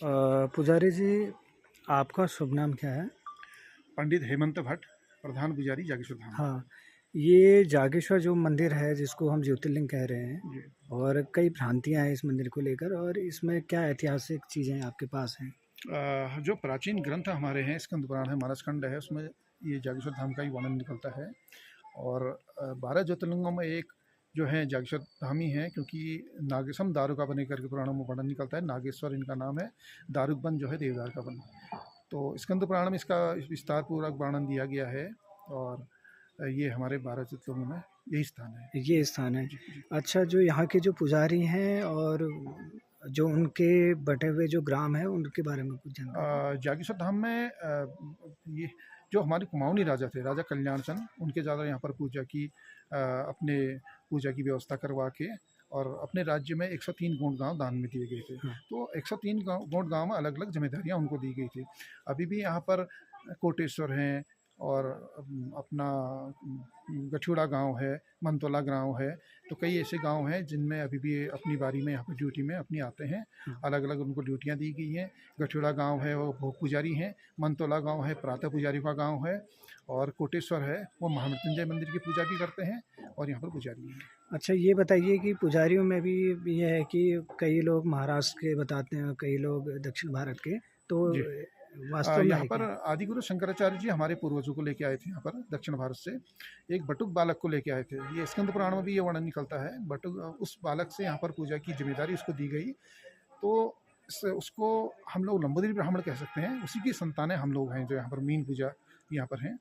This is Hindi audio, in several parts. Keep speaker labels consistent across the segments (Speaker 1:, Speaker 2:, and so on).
Speaker 1: पुजारी जी, आपका शुभ नाम क्या है?
Speaker 2: पंडित हेमंत भट्ट, प्रधान पुजारी जागेश्वर धाम।
Speaker 1: हाँ, ये जागेश्वर जो मंदिर है जिसको हम ज्योतिर्लिंग कह रहे हैं,
Speaker 2: जी।
Speaker 1: और कई भ्रांतियाँ हैं इस मंदिर को लेकर, और इसमें क्या ऐतिहासिक चीज़ें आपके पास हैं?
Speaker 2: जो प्राचीन ग्रंथ हमारे हैं, स्कंद पुराण है, मानसखंड है, उसमें ये जागेश्वर धाम का ही वर्णन निकलता है। और 12 ज्योतिर्लिंगों में एक जो है जागेश्वर धाम ही है, क्योंकि नागेशम दारुका बने करके पुराणों में वर्णन निकलता है। नागेश्वर इनका नाम है, दारुक वन जो है देवदार का वन। तो स्कंद पुराण में इसका विस्तार पूर्वक वर्णन दिया गया है। और ये हमारे 12 ज्योतिर्लिंगों में यही स्थान है।
Speaker 1: ये स्थान है।
Speaker 2: जी जी।
Speaker 1: अच्छा, जो यहाँ के जो पुजारी हैं और जो उनके बटे हुए जो ग्राम हैं, उनके बारे में कुछ जानकारी?
Speaker 2: जागेश्वर धाम में ये जो हमारे कुमाऊनी राजा थे, राजा कल्याण चंद, उनके ज़्यादा यहाँ पर पूजा की, अपने पूजा की व्यवस्था करवा के, और अपने राज्य में 103 गोंड गांव दान में दिए गए थे।
Speaker 1: हाँ।
Speaker 2: तो 103 गोंड गांव में अलग अलग जिम्मेदारियाँ उनको दी गई थी। अभी भी यहाँ पर कोटेश्वर हैं, और अपना गठियोड़ा गांव है, मनतोला गांव है। तो कई ऐसे गांव हैं जिनमें अभी भी अपनी बारी में यहाँ पर ड्यूटी में अपनी आते हैं।
Speaker 1: हाँ।
Speaker 2: अलग अलग उनको ड्यूटियाँ दी गई हैं। गठियोड़ा गांव है, वो भोग पुजारी हैं। मनतोला गांव है, प्रातः पुजारी का गांव है। और कोटेश्वर है, वो महामृत्युंजय मंदिर की पूजा भी करते हैं, और यहाँ पर पुजारी हैं।
Speaker 1: अच्छा, ये बताइए कि पुजारियों में भी ये है कि कई लोग महाराष्ट्र के बताते हैं, कई लोग दक्षिण भारत के, तो
Speaker 2: जी।
Speaker 1: वास्तव में
Speaker 2: यहाँ
Speaker 1: है
Speaker 2: पर
Speaker 1: क्या?
Speaker 2: आदिगुरु शंकराचार्य जी हमारे पूर्वजों को लेके आए थे यहाँ पर दक्षिण भारत से। एक बटुक बालक को लेके आए थे। ये स्कंद पुराण में भी ये वर्णन निकलता है। बटुक, उस बालक से यहाँ पर पूजा की जिम्मेदारी उसको दी गई। तो उसको हम लोग लंबोदरी ब्राह्मण कह सकते हैं। उसी की संतानें हम लोग हैं जो यहाँ पर मीन पूजा यहाँ पर हैं।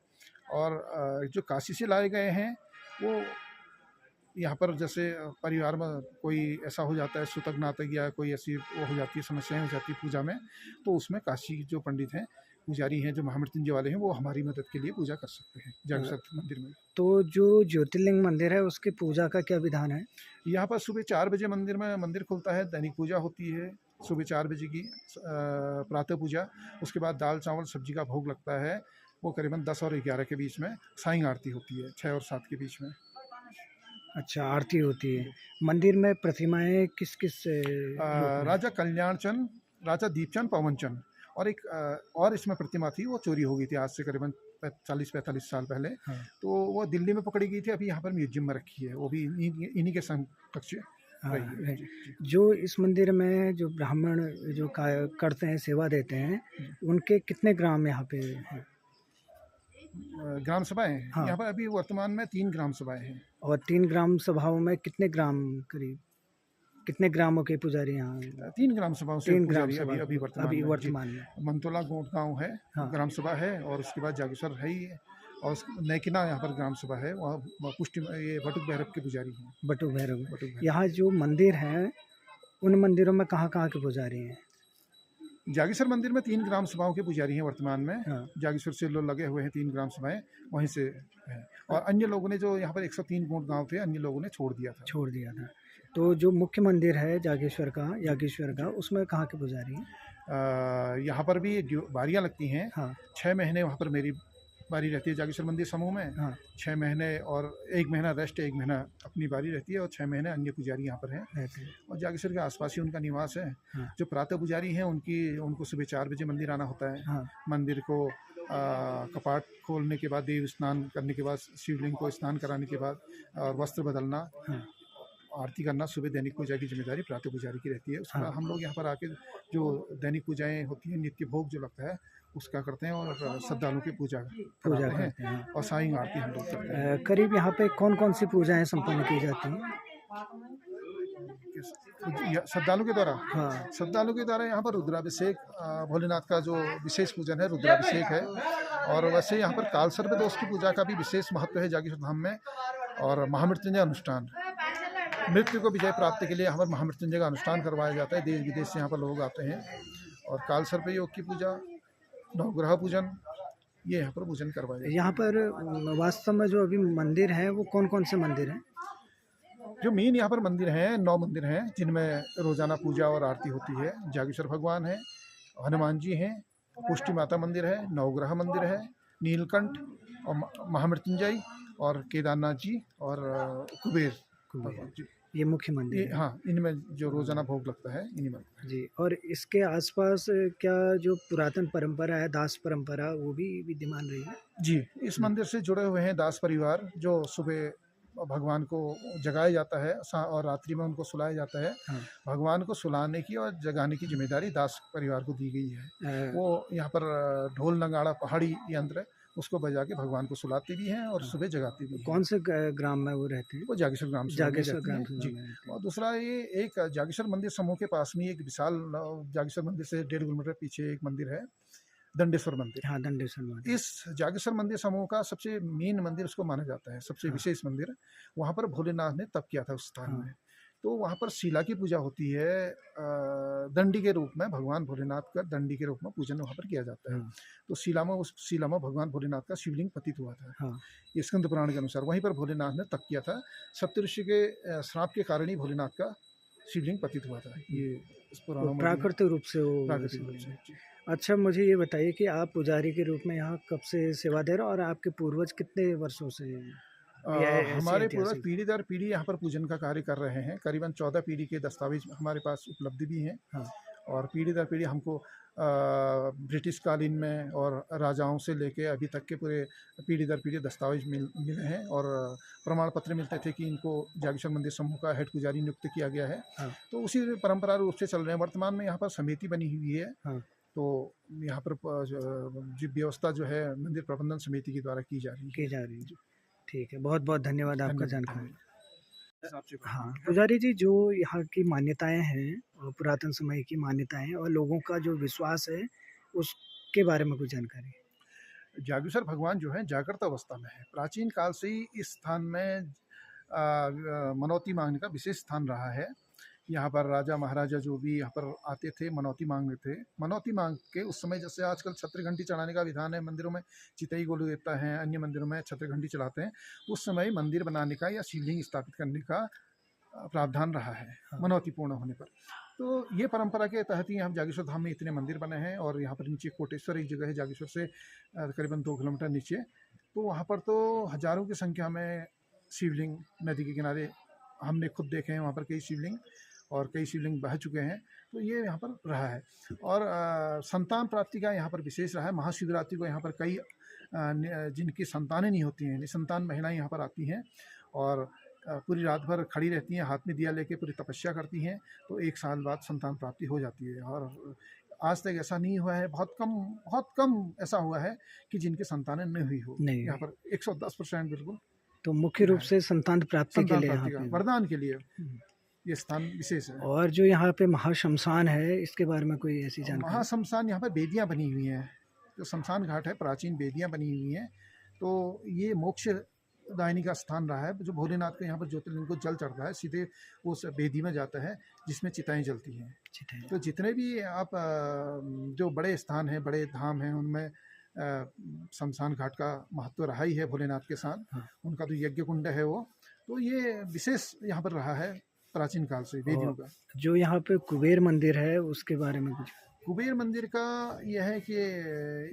Speaker 2: और जो काशी से लाए गए हैं, वो यहाँ पर जैसे परिवार में कोई ऐसा हो जाता है, सूतक नातक या कोई ऐसी वो हो जाती है, समस्याएं हो जाती है पूजा में, तो उसमें काशी जो पंडित हैं, पुजारी हैं, जो महामृत्युंजय वाले हैं, वो हमारी मदद के लिए पूजा कर सकते हैं जागेश्वर मंदिर में।
Speaker 1: तो जो ज्योतिर्लिंग मंदिर है उसकी पूजा का क्या विधान है?
Speaker 2: यहाँ पर सुबह 4 बजे मंदिर खुलता है, दैनिक पूजा होती है सुबह 4 बजे की, प्रातः पूजा। उसके बाद दाल चावल सब्जी का भोग लगता है, वो करीबन 10 और 11 के बीच में। साईं आरती होती है 6 और 7 के बीच में।
Speaker 1: अच्छा, आरती होती है। मंदिर में प्रतिमाएं किस किस रूप में?
Speaker 2: राजा कल्याण चंद, राजा दीपचंद, पवन चंद, और एक और इसमें प्रतिमा थी, वो चोरी हो गई थी आज से करीबन 40-45 साल पहले।
Speaker 1: हाँ।
Speaker 2: तो वो दिल्ली में पकड़ी गई थी, अभी यहाँ पर म्यूजियम में रखी है। वो भी इन्हीं के समकक्ष
Speaker 1: हाँ,
Speaker 2: रही है।
Speaker 1: राइट।
Speaker 2: जी जी।
Speaker 1: जो इस मंदिर में जो ब्राह्मण जो करते हैं, सेवा देते हैं, उनके कितने ग्राम यहाँ पे हैं?
Speaker 2: ग्राम सभाएं
Speaker 1: हाँ।
Speaker 2: यहाँ पर अभी वर्तमान में 3 ग्राम सभाएं हैं।
Speaker 1: और 3 ग्राम सभाओं में कितने ग्राम, करीब कितने ग्रामों के पुजारी यहाँ?
Speaker 2: 3 ग्राम सभाओं से
Speaker 1: 3 ग्राम
Speaker 2: पुजारी
Speaker 1: सभा
Speaker 2: अभी
Speaker 1: अभी
Speaker 2: जी।
Speaker 1: वर्तमान में।
Speaker 2: मनतोला गोंड गाँव है,
Speaker 1: हाँ।
Speaker 2: ग्राम सभा है, और उसके बाद जागेश्वर है ही है, और नैकिना यहाँ पर ग्राम सभा है, वहाँ पुष्टि ये बटुक भैरव के पुजारी हैं।
Speaker 1: बटुक भैरव।
Speaker 2: बटुक भैरव।
Speaker 1: यहाँ जो मंदिर हैं, उन मंदिरों में कहाँ कहाँ के पुजारी हैं?
Speaker 2: जागेश्वर मंदिर में 3 ग्राम सभाओं के पुजारी हैं वर्तमान में।
Speaker 1: हाँ।
Speaker 2: जागेश्वर से लोग लगे हुए हैं 3 ग्राम सभाएं, वहीं से हैं। और अन्य लोगों ने, जो यहाँ पर 103 गोंड गांव थे, अन्य लोगों ने छोड़ दिया था।
Speaker 1: छोड़ दिया था। तो जो मुख्य मंदिर है जागेश्वर का, उसमें कहाँ के पुजारी हैं?
Speaker 2: यहाँ पर भी बारियाँ लगती हैं।
Speaker 1: हाँ।
Speaker 2: 6 महीने वहाँ पर मेरी बारी रहती है जागेश्वर मंदिर समूह में।
Speaker 1: हाँ।
Speaker 2: 6 महीने, और 1 महीना रेस्ट, 1 महीना अपनी बारी रहती है, और 6 महीने अन्य पुजारी यहाँ पर हैं।
Speaker 1: रहते हैं।
Speaker 2: और जागेश्वर के आसपास ही उनका निवास है।
Speaker 1: हाँ।
Speaker 2: जो प्रातः पुजारी हैं, उनको सुबह 4 बजे मंदिर आना होता है।
Speaker 1: हाँ।
Speaker 2: मंदिर को कपाट खोलने के बाद, देव स्नान करने के बाद, शिवलिंग को स्नान कराने के बाद, और वस्त्र बदलना,
Speaker 1: हाँ।
Speaker 2: आरती करना, सुबह दैनिक पूजा की जिम्मेदारी प्रातः पुजारी की रहती है। उसके बाद हम लोग यहाँ पर आके जो दैनिक पूजाएं होती हैं, नित्य भोग जो लगता है, उसका करते हैं, और श्रद्धालुओं की पूजा कराते हैं,
Speaker 1: करते हैं।
Speaker 2: और साईं आरती हम लोग करते हैं।
Speaker 1: करीब यहाँ पे कौन कौन सी पूजाएं संपन्न की जाती हैं?
Speaker 2: श्रद्धालु के द्वारा,
Speaker 1: हाँ।
Speaker 2: श्रद्धालु के द्वारा यहाँ पर रुद्राभिषेक, भोलेनाथ का जो विशेष पूजन है, रुद्राभिषेक है। और वैसे यहाँ पर कालसर्प दोष की पूजा का भी विशेष महत्व है जागेश्वर धाम में। और महामृत्युंजय अनुष्ठान, मृत्यु को विजय प्राप्ति के लिए यहाँ पर महामृत्युंजय का अनुष्ठान करवाया जाता है। देश विदेश से यहाँ पर लोग आते हैं। और कालसर्प योग की पूजा, नवग्रह पूजन, ये यहाँ पर पूजन करवाया जाता है।
Speaker 1: यहाँ पर वास्तव में जो अभी मंदिर हैं, वो कौन कौन से मंदिर हैं?
Speaker 2: जो मेन यहाँ पर मंदिर हैं, 9 मंदिर हैं, जिनमें रोजाना पूजा और आरती होती है। जागेश्वर भगवान है, हनुमान जी हैं, पुष्टि माता मंदिर है, नवग्रह मंदिर है, नीलकंठ, और महामृत्युंजय, और केदारनाथ जी, और कुबेर भगवान जी।
Speaker 1: ये मुख्य मंदिर
Speaker 2: ये
Speaker 1: है।
Speaker 2: हाँ, इनमें जो रोज़ाना भोग लगता है इन्हीं में।
Speaker 1: जी, और इसके आसपास क्या जो पुरातन परंपरा है, दास परंपरा, वो भी विद्यमान रही है?
Speaker 2: जी, इस
Speaker 1: हुँ,
Speaker 2: मंदिर से जुड़े हुए हैं दास परिवार, जो सुबह भगवान को जगाया जाता है और रात्रि में उनको सुलाया जाता है।
Speaker 1: हाँ।
Speaker 2: भगवान को सुलाने की और जगाने की ज़िम्मेदारी दास परिवार को दी गई है।
Speaker 1: अ,
Speaker 2: वो यहाँ पर ढोल नगाड़ा पहाड़ी यंत्र उसको बजा के भगवान को सुलाते भी हैं और
Speaker 1: हाँ।
Speaker 2: सुबह जगाते भी हैं।
Speaker 1: कौन से ग्राम में वो रहते हैं?
Speaker 2: वो जागेश्वर ग्राम सभा में
Speaker 1: जागेश्वर
Speaker 2: रहती
Speaker 1: ग्राम
Speaker 2: हैं।
Speaker 1: सभा
Speaker 2: जी।
Speaker 1: में रहते हैं।
Speaker 2: और दूसरा ये एक जागेश्वर मंदिर समूह के पास में एक विशाल जागेश्वर मंदिर से 1.5 किलोमीटर पीछे एक मंदिर है, दंडेश्वर मंदिर।
Speaker 1: हाँ, दंडेश्वर मंदिर।
Speaker 2: इस जागेश्वर मंदिर समूह का सबसे मेन मंदिर उसको माना जाता है, सबसे
Speaker 1: हाँ,
Speaker 2: विशेष मंदिर। वहाँ पर भोलेनाथ ने तप किया था उस स्थान
Speaker 1: हाँ,
Speaker 2: में। तो वहाँ पर शिला की पूजा होती है, दंडी के रूप में भगवान भोलेनाथ का दंडी के रूप में पूजन वहाँ पर किया जाता है।
Speaker 1: हाँ,
Speaker 2: तो उस शिला में भगवान भोलेनाथ का शिवलिंग पतित हुआ था।
Speaker 1: हाँ।
Speaker 2: ये स्कंद पुराण के अनुसार वहीं पर भोलेनाथ ने तप किया था। सप्तऋषि के श्राप के कारण ही भोलेनाथ का शिवलिंग पतित हुआ था। ये इस
Speaker 1: वो
Speaker 2: पुराणों में भी है,
Speaker 1: प्राकृतिक रूप से वो
Speaker 2: प्राकृतिक रूप
Speaker 1: शिवलिंग
Speaker 2: से।
Speaker 1: है।
Speaker 2: जी।
Speaker 1: अच्छा, मुझे ये बताइए कि आप पुजारी के रूप में यहाँ कब से सेवा दे रहे हो और आपके पूर्वज कितने वर्षों से ये ऐसी
Speaker 2: हमारे पूर्वज
Speaker 1: ऐतिहासिक?
Speaker 2: पीढ़ी दर पीढ़ी यहाँ पर पूजन का कार्य कर रहे हैं। करीबन 14 पीढ़ी के दस्तावेज हमारे पास उपलब्ध भी हैं।
Speaker 1: हाँ,
Speaker 2: और पीढ़ी दर पीढ़ी हमको ब्रिटिश कालीन में और राजाओं से लेके अभी तक के पूरे पीढ़ी दर पीढ़ी दस्तावेज मिले हैं। और प्रमाण पत्र मिलते थे कि इनको जागेश्वर मंदिर समूह का हेड पुजारी नियुक्त किया गया है।
Speaker 1: हाँ,
Speaker 2: तो उसी परंपरा रूप से चल रहे हैं। वर्तमान में यहाँ पर समिति बनी हुई है।
Speaker 1: हाँ,
Speaker 2: तो यहाँ पर जो व्यवस्था जो है मंदिर प्रबंधन समिति के द्वारा की जा रही
Speaker 1: की
Speaker 2: है।
Speaker 1: जा रही है। ठीक है, बहुत-बहुत धन्यवाद आपका
Speaker 2: धन्यवाद,
Speaker 1: जानकारी।
Speaker 2: धन्यवाद। आपसे
Speaker 1: हाँ, पुजारी जी, जो यहाँ की मान्यताएँ हैं पुरातन समय की मान्यताएँ हैं और लोगों का जो विश्वास है, उसके बारे में कुछ जानकारी?
Speaker 2: जागेश्वर भगवान जो है जागृत अवस्था में है। प्राचीन काल से ही इस स्थान में मनौती मांगने का विशेष स्थान रहा है। यहाँ पर राजा महाराजा जो भी यहाँ पर आते थे मनौती मांगने थे। मनौती मांग के उस समय जैसे आजकल छत्र घंटी चढ़ाने का विधान है, मंदिरों में चितई गोलू देवता है, अन्य मंदिरों में छत्र घंटी चढ़ाते हैं। उस समय मंदिर बनाने का या शिवलिंग स्थापित करने का प्रावधान रहा है
Speaker 1: हाँ।
Speaker 2: मनौती पूर्ण होने पर। तो ये परंपरा के तहत ही हम जागेश्वर धाम में इतने मंदिर बने हैं। और यहाँ पर नीचे कोटेश्वर एक जगह है जागेश्वर से करीबन 2 किलोमीटर नीचे। तो वहाँ पर तो हजारों की संख्या में शिवलिंग नदी के किनारे हमने खुद देखे हैं। वहाँ पर कई शिवलिंग और कई शिवलिंग बह चुके हैं। तो ये यहाँ पर रहा है। और संतान प्राप्ति का यहाँ पर विशेष रहा है। महाशिवरात्रि को यहाँ पर कई जिनकी संतानें नहीं होती हैं, निसंतान महिलाएं यहाँ पर आती हैं और पूरी रात भर खड़ी रहती हैं, हाथ में दिया लेके पूरी तपस्या करती हैं। तो 1 साल बाद संतान प्राप्ति हो जाती है। और आज तक ऐसा नहीं हुआ है, बहुत कम ऐसा हुआ है कि जिनकी संतानें नहीं हुई हो।
Speaker 1: नहीं
Speaker 2: यहाँ
Speaker 1: हुई।
Speaker 2: पर 110% बिल्कुल
Speaker 1: तो मुख्य रूप से संतान प्राप्ति के
Speaker 2: संतान
Speaker 1: लिए यहाँ
Speaker 2: प्राप्ति का
Speaker 1: पे
Speaker 2: वरदान के लिए
Speaker 1: हुँ।
Speaker 2: ये स्थान विशेष है।
Speaker 1: और जो यहाँ पे महाश्मशान है, इसके बारे में कोई ऐसी जानकारी?
Speaker 2: महाशमशान यहाँ पर बेदियाँ बनी हुई हैं। जो शमशान घाट है प्राचीन बेदियाँ बनी हुई हैं। तो ये मोक्ष दायिनी का स्थान रहा है। जो भोलेनाथ के यहाँ पर ज्योतिर्लिंग को जल चढ़ता है सीधे उस बेदी में जाता है जिसमें चिताएं जलती हैं।
Speaker 1: चिताएँ।
Speaker 2: तो जितने भी आप जो बड़े स्थान हैं, बड़े धाम हैं, उनमें शमशान घाट का महत्व रहा ही है भोलेनाथ के साथ।
Speaker 1: हाँ।
Speaker 2: उनका तो यज्ञ कुंड है वो। तो ये विशेष यहाँ पर रहा है प्राचीन काल से वेदियों का।
Speaker 1: जो यहाँ पे कुबेर मंदिर है, उसके बारे में कुछ?
Speaker 2: कुबेर मंदिर का यह है कि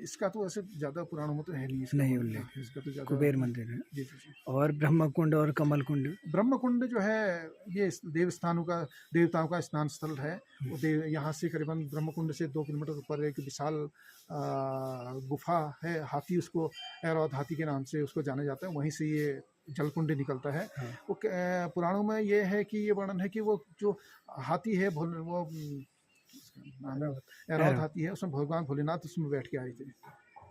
Speaker 2: इसका तो ऐसे ज़्यादा पुराणों में तो है नहीं। इसका
Speaker 1: नहीं
Speaker 2: उल्लेख
Speaker 1: उल्लेख।
Speaker 2: इसका तो ज़्यादा
Speaker 1: कुबेर मंदिर है।
Speaker 2: जी जी जी।
Speaker 1: और ब्रह्मकुंड और कमल कुंड?
Speaker 2: ब्रह्मकुंड जो है ये देवताओं का स्नान स्थल है। वो यहाँ से करीबन ब्रह्मकुंड से 2 किलोमीटर ऊपर एक विशाल गुफा है। हाथी, उसको ऐरौद हाथी के नाम से उसको जाना जाता है। वहीं से ये जलकुंड निकलता है।
Speaker 1: हाँ।
Speaker 2: वो पुराणों में ये है कि ये वर्णन है कि वो जो हाथी है वो ऐरौद हाथी है, उसमें भगवान भोलेनाथ उसमें बैठ के आए थे।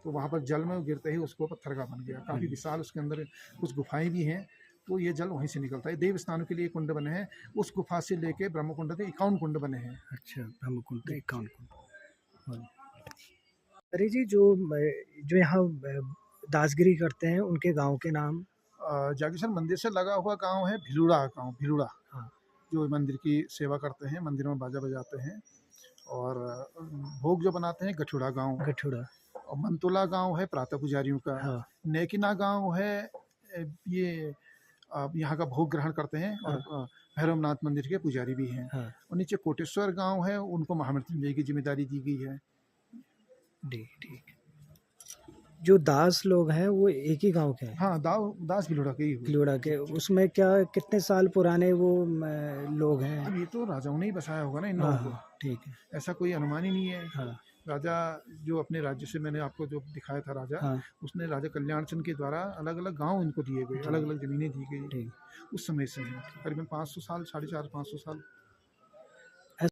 Speaker 2: तो वहाँ पर जल में गिरते ही उसको पत्थर का बन गया। काफ़ी विशाल उसके अंदर कुछ गुफाएं भी हैं। तो ये जल वहीं से निकलता है। देव स्थानों के लिए कुंड बने हैं। उस गुफा से लेके ब्रह्मकुंड तक 51 कुंड बने हैं।
Speaker 1: अच्छा, ब्रह्मकुंड तो 51 कुंड। हाँ। अरे जी, जो यहाँ दासगिरी करते हैं, उनके गाँव के नाम?
Speaker 2: जागेश्वर मंदिर से लगा हुआ गांव है भिलुड़ा गांव, भिलुड़ा।
Speaker 1: हाँ।
Speaker 2: जो मंदिर की सेवा करते हैं, मंदिर में बाजा बजाते हैं। और भोग जो बनाते हैं गठुड़ा गांव।
Speaker 1: गठुड़ा।
Speaker 2: और मंतुला गांव है प्रातः पुजारियों का।
Speaker 1: हाँ।
Speaker 2: नेकिना गांव है ये यहाँ का भोग ग्रहण करते हैं। और भैरवनाथ मंदिर के पुजारी भी हैं।
Speaker 1: हाँ।
Speaker 2: और नीचे कोटेश्वर गांव है, उनको महामृत्युंजय की जिम्मेदारी दी गई है।
Speaker 1: ठीक। जो दास लोग हैं वो एक ही गांव के हैं,
Speaker 2: हाँ, दास भिलोड़ा के ही हुए।
Speaker 1: भिलोड़ा के। उसमें क्या कितने साल पुराने वो लोग हैं?
Speaker 2: अब ये तो राजाओं ने ही बसाया होगा ना इन
Speaker 1: हाँ
Speaker 2: लोगों को,
Speaker 1: हाँ ठीक है।
Speaker 2: ऐसा कोई अनुमान ही नहीं है।
Speaker 1: हाँ
Speaker 2: राजा जो अपने राज्य से, मैंने आपको जो दिखाया था राजा,
Speaker 1: हाँ
Speaker 2: उसने राजा कल्याण चंद के द्वारा अलग अलग गांव इनको दिए गए,
Speaker 1: ठीक
Speaker 2: अलग अलग जमीनें दी गई
Speaker 1: ठीक।
Speaker 2: उस समय से हैं। करीबन 500 साल, 450 500 साल